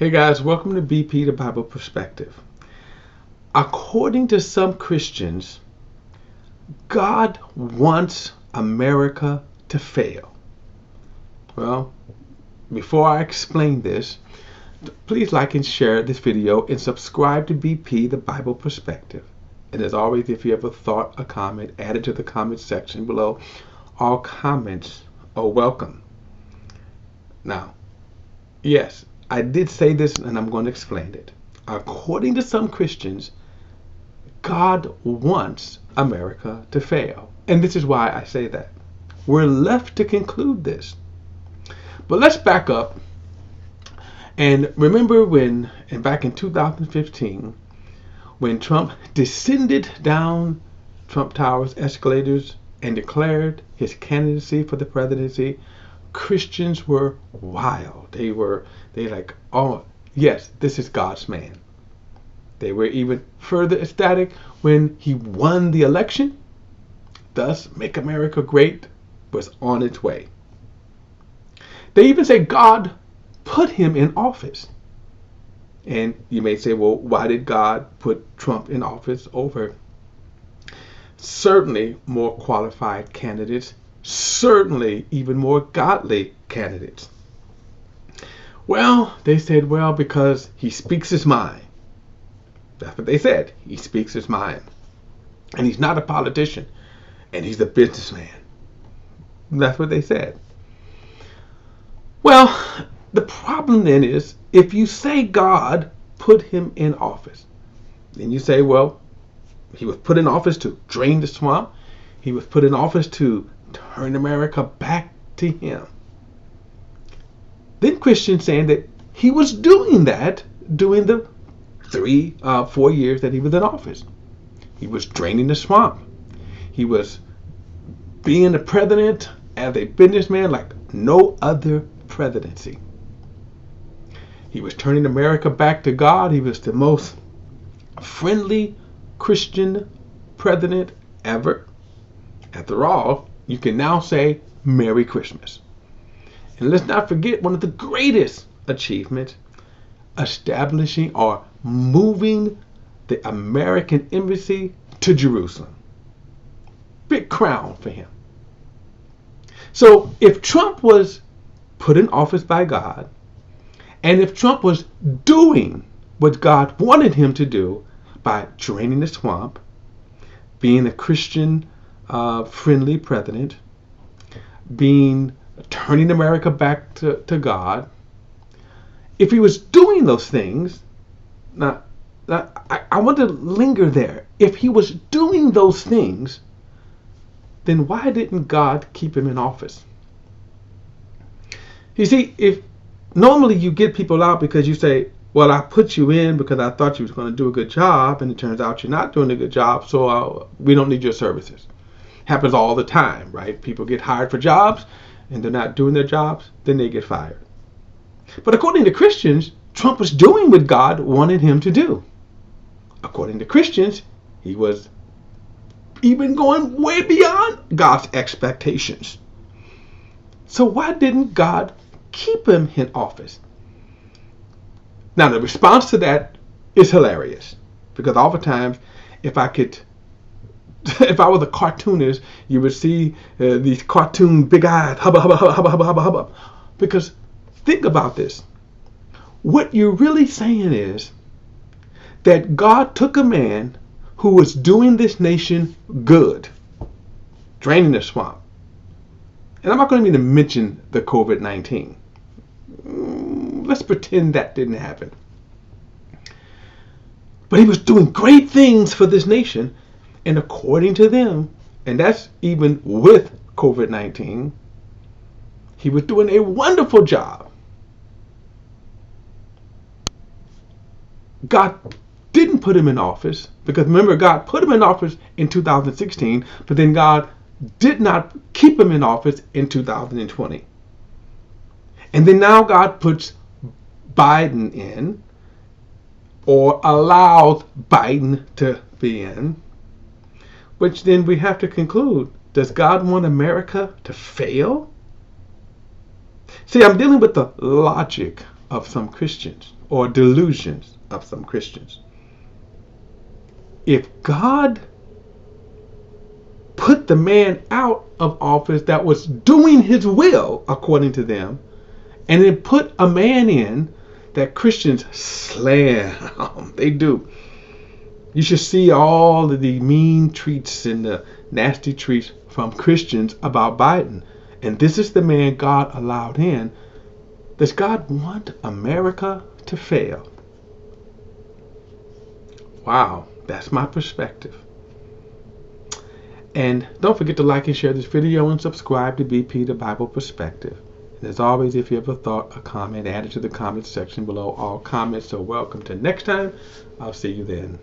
Hey guys, welcome to BP the Bible Perspective. According to some Christians, God wants America to fail. Well, before I explain this, please like and share this video and subscribe to BP the Bible Perspective. And as always, if you have a thought, a comment, add it to the comment section below. All comments are welcome. Now, yes, I did say this and I'm going to explain it. According to some Christians, God wants America to fail. And this is why I say that. We're left to conclude this. But let's back up and remember back in 2015, when Trump descended down Trump Tower's escalators and declared his candidacy for the presidency, Christians were wild. They like, oh yes, this is God's man. They were even further ecstatic when he won the election. Thus, Make America Great was on its way. They even say God put him in office. And you may say, well, why did God put Trump in office over certainly more qualified candidates, certainly even more godly candidates? Well, they said, well, because he speaks his mind. That's what they said. He speaks his mind. And he's not a politician. And he's a businessman. That's what they said. Well, the problem then is, if you say God put him in office, then you say, well, he was put in office to drain the swamp. He was put in office to turn America back to him. Then Christians saying that he was doing that during the 4 years that he was in office. He was draining the swamp. He was being a president as a businessman like no other presidency. He was turning America back to God. He was the most friendly Christian president ever. After all, you can now say Merry Christmas. And let's not forget one of the greatest achievements, establishing or moving the American embassy to Jerusalem. Big crown for him. So if Trump was put in office by God, and if Trump was doing what God wanted him to do by draining the swamp, being a Christian friendly president, turning America back to God, if he was doing those things, now I want to linger there. If he was doing those things, then why didn't God keep him in office? You see, if normally you get people out because you say, well, I put you in because I thought you was going to do a good job, and it turns out you're not doing a good job, so we don't need your services. Happens all the time, right? People get hired for jobs, and they're not doing their jobs, then they get fired. But according to Christians, Trump was doing what God wanted him to do. According to Christians, he was even going way beyond God's expectations. So why didn't God keep him in office? Now, the response to that is hilarious, because oftentimes, if I was a cartoonist, you would see these cartoon big eyes, hubba, hubba, hubba, hubba, hubba, hubba, hubba. Because think about this. What you're really saying is that God took a man who was doing this nation good, draining the swamp. And I'm not going to even mention the COVID-19. Let's pretend that didn't happen. But he was doing great things for this nation. And according to them, and that's even with COVID-19, he was doing a wonderful job. God didn't put him in office, because remember, God put him in office in 2016, but then God did not keep him in office in 2020. And then now God puts Biden in, or allows Biden to be in, which then we have to conclude, does God want America to fail? See, I'm dealing with the logic of some Christians, or delusions of some Christians. If God put the man out of office that was doing his will, according to them, and then put a man in that Christians slam, they do. You should see all of the mean tweets and the nasty tweets from Christians about Biden. And this is the man God allowed in. Does God want America to fail? Wow, that's my perspective. And don't forget to like and share this video and subscribe to BP The Bible Perspective. And as always, if you have a thought, a comment, add it to the comment section below. All comments are welcome. Till next time, I'll see you then.